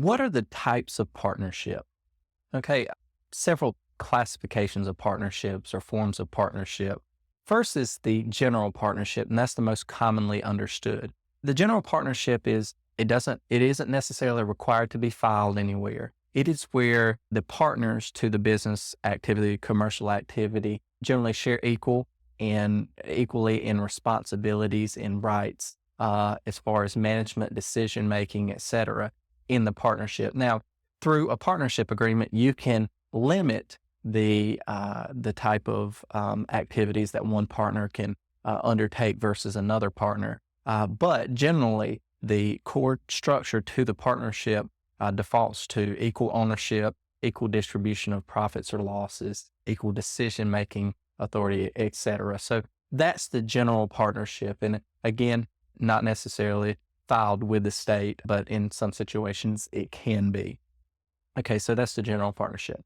what are the types of partnership? Okay, several classifications of partnerships or forms of partnership. First is the general partnership, and that's the most commonly understood. The general partnership it isn't necessarily required to be filed anywhere. It is where the partners to the business activity, commercial activity, generally share equally in responsibilities and rights, as far as management, decision making, etc., in the partnership. Now, through a partnership agreement, you can limit the type of activities that one partner can undertake versus another partner. But generally, the core structure to the partnership defaults to equal ownership, equal distribution of profits or losses, equal decision making authority, etc. So that's the general partnership, and again, not necessarily filed with the state, but in some situations it can be. Okay, so that's the general partnership.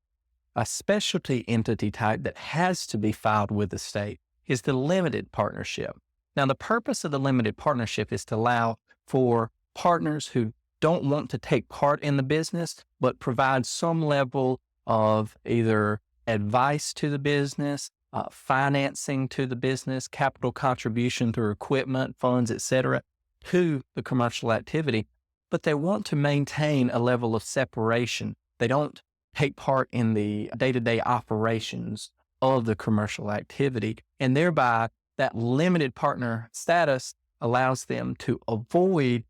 A specialty entity type that has to be filed with the state is the limited partnership. Now, the purpose of the limited partnership is to allow for partners who don't want to take part in the business, but provide some level of either advice to the business, financing to the business, capital contribution through equipment, funds, etc., to the commercial activity, but they want to maintain a level of separation. They don't take part in the day-to-day operations of the commercial activity, and thereby that limited partner status allows them to avoid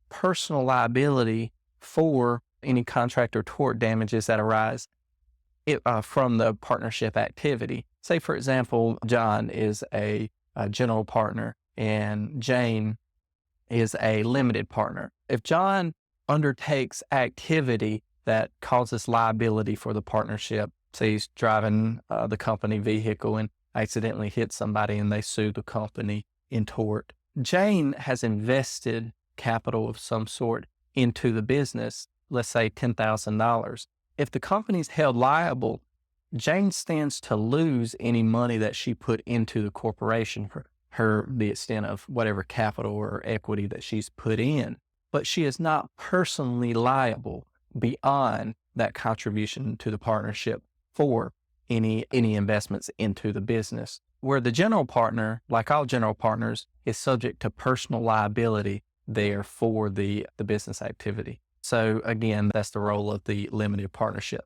personal liability for any contract or tort damages that arise from the partnership activity. Say, for example, John is a general partner and Jane is a limited partner. If John undertakes activity that causes liability for the partnership, say he's driving the company vehicle and accidentally hits somebody and they sue the company in tort, Jane has invested capital of some sort into the business, let's say $10,000. If the company's held liable, Jane stands to lose any money that she put into the corporation for the extent of whatever capital or equity that she's put in, but she is not personally liable beyond that contribution to the partnership for any investments into the business. Where the general partner, like all general partners, is subject to personal liability there for the business activity. So again, that's the role of the limited partnership.